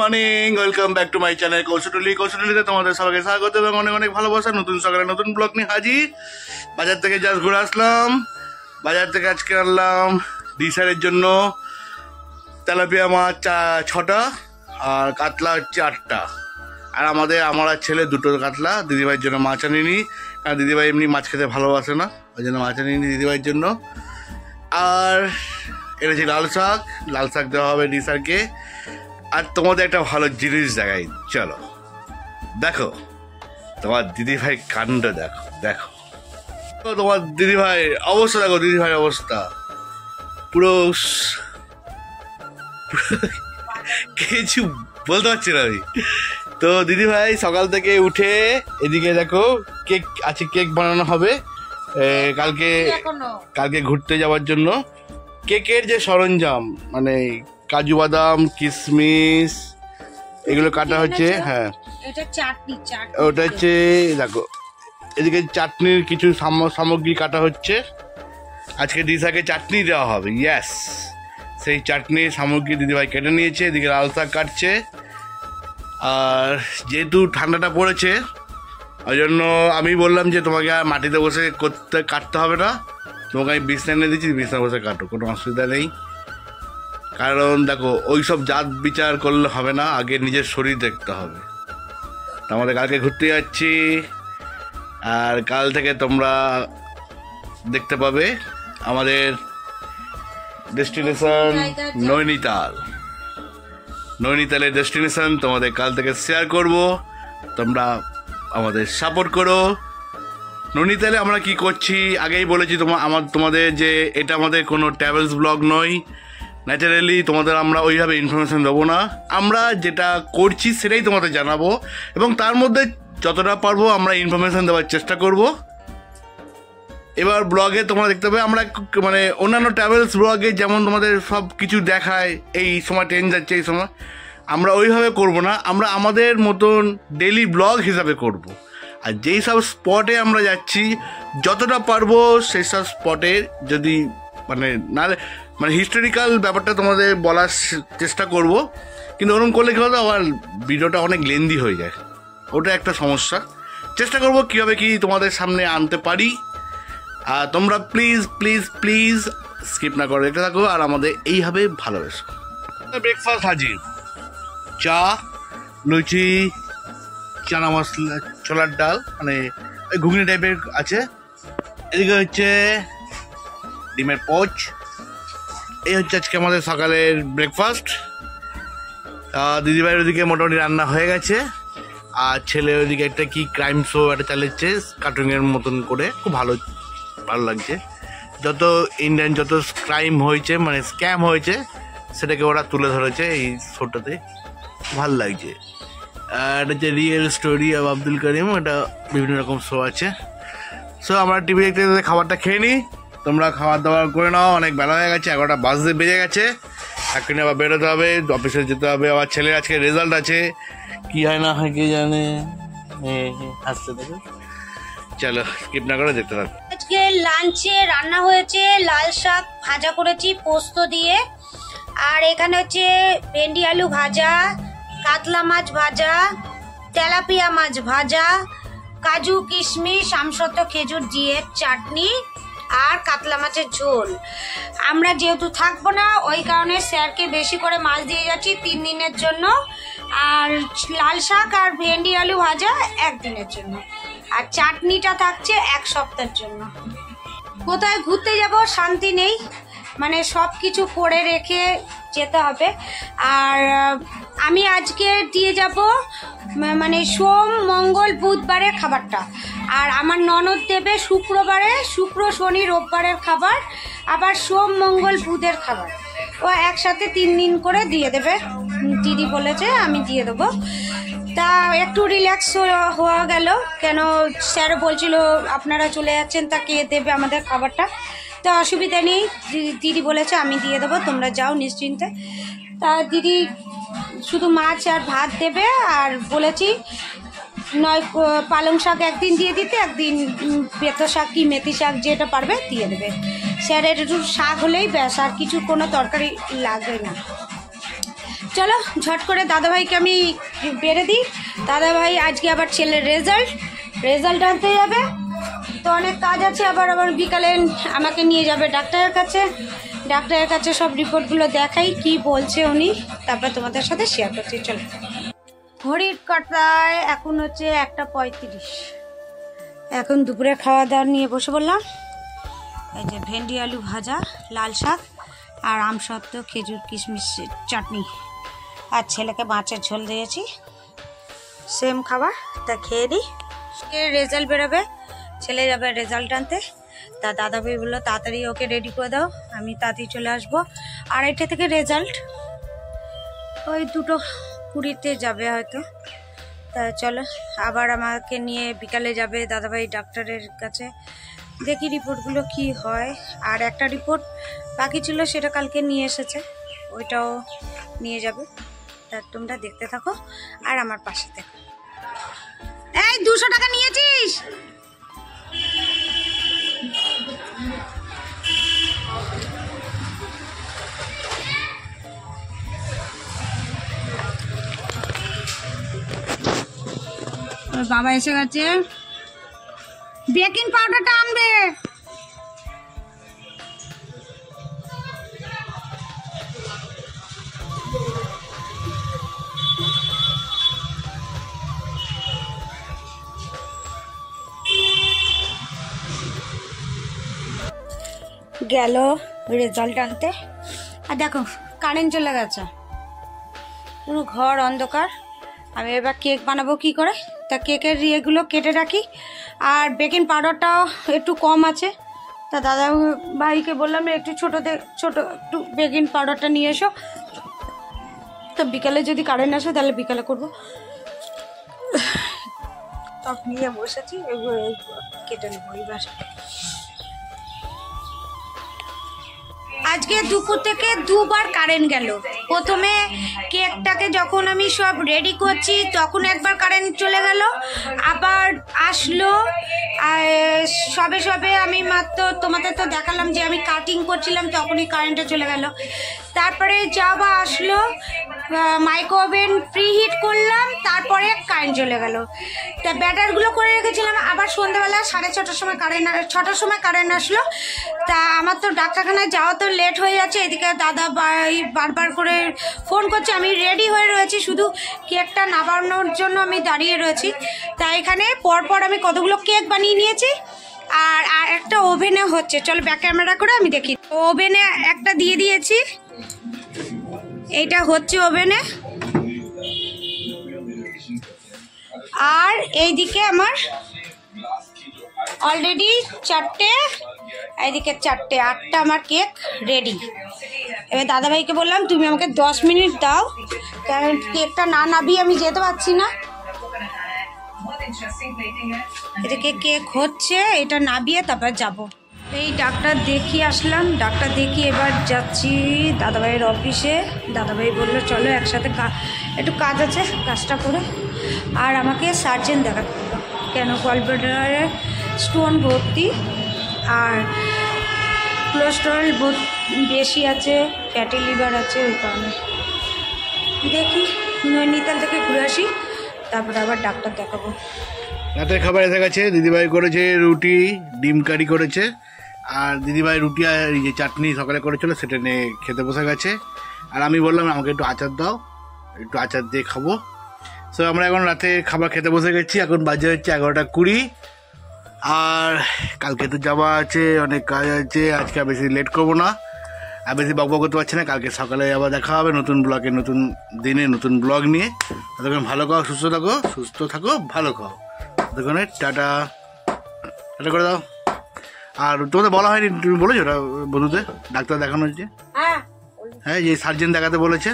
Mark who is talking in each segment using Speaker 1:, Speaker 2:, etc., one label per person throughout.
Speaker 1: Morning, welcome back to my channel কৌশলীতে তোমাদের সবাইকে স্বাগত এবং অনেক অনেক ভালোবাসা। নতুন সকালে নতুন ব্লগ নিয়ে হাজির। বাজার থেকে জাস্ট ঘুরে আসলাম। বাজার থেকে আজকে আনলাম ডিসারের জন্য তেলাপিয়া মাছ 6টা আর কাতলা হচ্ছে 8টা। আর আমার ছেলে 2টো কাতলা। দিদিভাইয়ের জন্য মাছ আনিনি, কারণ দিদিভাই এমনি মাছ খেতে ভালোবাসে না, ওই জন্য মাছ আনিনি দিদিভাইয়ের জন্য। আর এনেছি লাল শাক দেওয়া হবে ডিসারকে। আর তোমাদের একটা ভালো জিনিস দেখাই, চলো দেখো। তোমার দিদিভাই কাণ্ড দেখো, দেখো তোমার দিদিভাই অবস্থা, দেখো দিদিভাই অবস্থা পুরো কিছু বলতে পারছি না আমি। তো দিদিভাই সকাল থেকে উঠে এদিকে দেখো কেক আছে, কেক বানানো হবে কালকে ঘুরতে যাওয়ার জন্য। কেকের যে সরঞ্জাম মানে কাজু বাদাম কিশমিশ এগুলো কাটা হচ্ছে। হ্যাঁ ওটা হচ্ছে দেখো, এদিকে চাটনির কিছু সামগ্রী কাটা হচ্ছে। আজকে দিশাকে চাটনি দেওয়া হবে, ইয়েস, সেই চাটনির সামগ্রী দিদিভাই কেটে নিয়েছে। এদিকে লাল শাক কাটছে। আর যেহেতু ঠান্ডাটা পড়েছে ওই জন্য আমি বললাম যে তোমাকে আর মাটিতে বসে কাটতে হবে না, তোমাকে আমি বিছনা এনে দিচ্ছি, বিছনা বসে কাটো, কোনো অসুবিধা নেই। কারণ দেখো ওই সব জাত বিচার করলে হবে না, আগে নিজের শরীর দেখতে হবে। আমাদের কালকে ঘুরতে যাচ্ছি, আর কাল থেকে তোমরা দেখতে পাবে আমাদের ডেস্টিনেশন নৈনিতালের ডেস্টিনেশন তোমাদের কাল থেকে শেয়ার করব। তোমরা আমাদের সাপোর্ট করো। নৈনিতালে আমরা কি করছি আগেই বলেছি তোমাদের যে এটা আমাদের কোনো ট্রাভেলস ব্লগ নয়। ন্যাচারালি তোমাদের আমরা ওইভাবে ইনফরমেশান দেবো না, আমরা যেটা করছি সেটাই তোমাদের জানাবো এবং তার মধ্যে যতটা পারবো আমরা ইনফরমেশান দেওয়ার চেষ্টা করব। এবার ব্লগে তোমরা দেখতে পাবে আমরা মানে অন্যান্য ট্রাভেলস ব্লগে যেমন তোমাদের সব কিছু দেখায়, এই সময় ট্রেন যাচ্ছে এই সময়, আমরা ওইভাবে করব না, আমরা আমাদের মতন ডেইলি ব্লগ হিসাবে করব। আর যেই সব স্পটে আমরা যাচ্ছি যতটা পারবো সেই সব স্পটের যদি মানে হিস্টোরিক্যাল ব্যাপারটা তোমাদের বলার চেষ্টা করব। কিন্তু ওরকম করলে কী হতো, আবার ভিডিওটা অনেক লেন্দি হয়ে যায়, ওটা একটা সমস্যা। চেষ্টা করব কীভাবে কি তোমাদের সামনে আনতে পারি। আর তোমরা প্লিজ প্লিজ প্লিজ স্কিপ না করে দেখতে থাকো আর আমাদের এইভাবে ভালোবেসো। ব্রেকফাস্ট হাজির, চা, লুচি, চানা মশলা, ছোলার ডাল, মানে ঘুগনি টাইপের আছে। এদিকে হচ্ছে ডিমের পোচ। এই হচ্ছে আজকে আমাদের সকালের ব্রেকফাস্ট। দিদিভাইয়ের ওদিকে মোটামুটি রান্না হয়ে গেছে। আর ছেলে ওদিকে একটা কি ক্রাইম শো একটা চালাচ্ছে কার্টুনের মতন করে, খুব ভালো লাগছে। যত ইন্ডিয়ান যত ক্রাইম হয়েছে মানে স্ক্যাম হয়েছে সেটাকে ওরা তুলে ধরেছে এই শোটাতে, ভালো লাগছে। আর এটা হচ্ছে real story of Abdul Karim, এটা বিভিন্ন রকম শো আছে। সো আমরা টিভি দেখতে দেখতে খাবারটা খেয়ে নিই, তোমরা খাবার দাবার করে নাও। অনেক বেলা হয়ে গেছে, 11টা বাজতে বেজে গেছে। এক্ষুনি আবার বেরোতে হবে, অফিসে যেতে হবে। আবার ছেলের আজকে রেজাল্ট আছে, কি হয় না হয় কে জানে। হাসতে দেখো, চলো স্কিপ না করে দেখতে থাকো।
Speaker 2: আজকে লাঞ্চে রান্না হয়েছে লাল শাক ভাজা করেছি পোস্ত দিয়ে, আর এখানে হচ্ছে ভেন্ডি আলু ভাজা, কাতলা মাছ ভাজা, তেলাপিয়া মাছ ভাজা, কাজু কিশমিশ আমসত্ব খেজুর দিয়ে চাটনি আর কাতলা মাছের ঝোল। আমরা যেহেতু থাকবো না ওই কারণে স্যারকে বেশি করে মাছ দিয়ে যাচ্ছি 3 দিনের জন্য, আর লাল শাক আর ভেন্ডি আলু ভাজা 1 দিনের জন্য, আর চাটনিটা থাকছে 1 সপ্তাহের জন্য। কোথায় ঘুরতে যাব শান্তি নেই, মানে সব কিছু করে রেখে যেতে হবে। আর আমি আজকে দিয়ে যাব মানে সোম মঙ্গল বুধবারের খাবারটা, আর আমার ননদ দেবে শুক্রবারে, শুক্র শনি রোববারের খাবার, আবার সোম মঙ্গল বুধের খাবার। ও একসাথে 3 দিন করে দিয়ে দেবে, দিদি বলেছে, আমি দিয়ে দেবো। তা একটু রিল্যাক্স হওয়া গেল, কেন স্যার বলছিল আপনারা চলে যাচ্ছেন তা কে দেবে আমাদের খাবারটা। তো অসুবিধা নেই, দিদি বলেছে আমি দিয়ে দেবো, তোমরা যাও নিশ্চিন্তে। তা দিদি শুধু মাছ আর ভাত দেবে, আর বলেছি নয় পালং শাক একদিন দিয়ে দিতে, একদিন বেতো শাক কি মেথি শাক যেটা পারবে দিয়ে দেবে। স্যারের একটু শাক হলেই ব্যাস, আর কিছু কোনো তরকারি লাগবে না। চলো ঝট করে দাদাভাইকে আমি বেড়ে দিই। দাদাভাই আজকে আবার ছেলের রেজাল্ট আনতে যাবে, তো অনেক কাজ আছে। আবার বিকালে আমাকে নিয়ে যাবে ডাক্তারের কাছে সব রিপোর্টগুলো দেখাই কি বলছে উনি, তারপর তোমাদের সাথে শেয়ার করছি। চলো, ঘড়ির কাঁটায় এখন হচ্ছে 1:35। এখন দুপুরে খাওয়া দাওয়া নিয়ে বসে বললাম। এই যে ভেন্ডি আলু ভাজা, লাল শাক আর আমসত্ত্ব, খেজুর কিশমিশ চাটনি, আর ছেলেকে মাছের ঝোল দিয়েছি। সেম খাবার, তা খেয়ে দিই। রেজাল্ট বেরোবে, ছেলে যাবে রেজাল্ট আনতে। তা দাদাভাই বললো তাড়াতাড়ি ওকে রেডি করে দাও, আমি তাড়াতাড়ি চলে আসবো। 2:30 থেকে রেজাল্ট, ওই 2:20-তে যাবে হয়তো। তা চলো, আবার আমাকে নিয়ে বিকালে যাবে দাদাভাই ডাক্তারের কাছে, দেখি রিপোর্টগুলো কি হয়। আর একটা রিপোর্ট বাকি ছিল, সেটা কালকে নিয়ে এসেছে, ওইটাও নিয়ে যাবে। তা তোমরা দেখতে থাকো আর আমার পাশে থাকো। এই 200 টাকা নিয়েছিস? বাবা এসে গেছে, বেকিং পাউডারটা আনবে। গেল রেজাল্ট আনতে, আর দেখো কারেন্ট চলে গেছে, পুরো ঘর অন্ধকার। আমি এবার কেক বানাবো কি করে, তা কেকের ইয়েগুলো কেটে রাখি। আর বেকিং পাউডারটাও একটু কম আছে, তা দাদা ভাইকে বললাম একটু ছোট একটু বেকিং পাউডারটা নিয়ে এসো। তো বিকালে যদি কারেন্ট আসে তাহলে বিকালে করবো। সব নিয়ে বসেছি, এগুলো কেটে নেবো এবার। আজকে দুপুর থেকে 2 বার কারেন্ট গেল। প্রথমে কেকটাকে যখন আমি সব রেডি করছি তখন একবার কারেন্ট চলে গেল, আবার আসলো। সবে আমি মাত্র তোমাদের তো দেখালাম যে আমি কাটিং করছিলাম, তখনই কারেন্টটা চলে গেল। তারপরে যাওয়া আসলো, মাইক্রো ওভেন প্রিহিট করলাম, তারপরে কারেন্ট চলে গেল। তা ব্যাটারগুলো করে রেখেছিলাম, আবার সন্ধ্যাবেলা 6:30-র সময় 6টার সময় কারেন্ট আসলো। তা আমার তো ডাক্তারখানায় যাওয়া তো লেট হয়ে যাচ্ছে, এদিকে দাদা ভাই বারবার করে ফোন করছে। আমি রেডি হয়ে রয়েছি, শুধু কেকটা নামানোর জন্য আমি দাঁড়িয়ে রয়েছি। তা এখানে পরপর আমি কতগুলো কেক বানিয়ে নিয়েছি, আর একটা ওভেনে হচ্ছে। চলো ব্যাক ক্যামেরা করে আমি দেখি। ওভেনে একটা দিয়ে দিয়েছি, এইটা হচ্ছে ওভেনে। আর এইদিকে আমার অলরেডি 4টে, এইদিকে 4টে, 8টা আমার কেক রেডি। এবার দাদাভাইকে বললাম তুমি আমাকে 10 মিনিট দাও, কারণ কেকটা না নামিয়ে আমি যেতে পারছি না। এদিকে কেক হচ্ছে, এটা নামিয়ে তারপর যাব। এই ডাক্তার দেখিয়ে আসলাম, ডাক্তার দেখিয়ে এবার যাচ্ছি দাদাভাইয়ের অফিসে। দাদাভাই বললো চলো একসাথে, একটু কাজ আছে, কাজটা করে। আর আমাকে সার্জেন দেখাতে হবে, কেন গলব্লাডারে স্টোন ভর্তি, আর কোলেস্টেরল বেশি আছে, ফ্যাটি লিভার আছে, ওই কারণে। দেখি নৈনিতাল থেকে ঘুরে আসি, তারপরে আবার ডাক্তার দেখাবো।
Speaker 1: রাতের খাবার এসে গেছে, দিদিভাই করেছে রুটি, ডিম কারি করেছে, আর দিদিভাই রুটি আর এই যে চাটনি সকালে করেছিল সেটা নিয়ে খেতে বসে গেছে। আর আমি বললাম আমাকে একটু আচার দাও, একটু আচার দিয়ে খাবো। সো আমরা এখন রাতে খাবার খেতে বসে গেছি, এখন বাজে হচ্ছে 11:20। আর কালকে তো যাওয়া আছে, অনেক কাজ আছে, আজকে বেশি লেট করবো না, আর বেশি বকবক করতে পারছি না। কালকে সকালে আবার দেখা হবে নতুন ব্লগে, নতুন দিনে নতুন ব্লগ নিয়ে। ততক্ষণ ভালো খাও, সুস্থ থাকো, ভালো খাও। ততক্ষণে টাটা করে দাও। আর তোমাদের বলা হয়নি, তুমি বলেছো ওটা বন্ধুদের ডাক্তার দেখানো হচ্ছে? হ্যাঁ, যে সার্জেন দেখাতে বলেছে।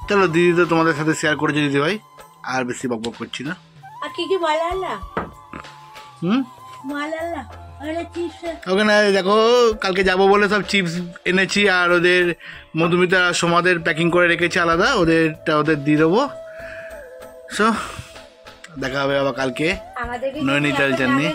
Speaker 1: চলো, দিদি তো তোমাদের সাথে শেয়ার করেছে দিদিভাই, আর বেশি বকবক করছি না। ওখানে দেখো কালকে যাবো বলে সব চিপস এনেছি, আর ওদের মধুমিতা সোমাদের প্যাকিং করে রেখেছি আলাদা, ওদের দিয়ে দেবো। সো দেখা হবে আবার কালকে নৈনিতাল জার্নি।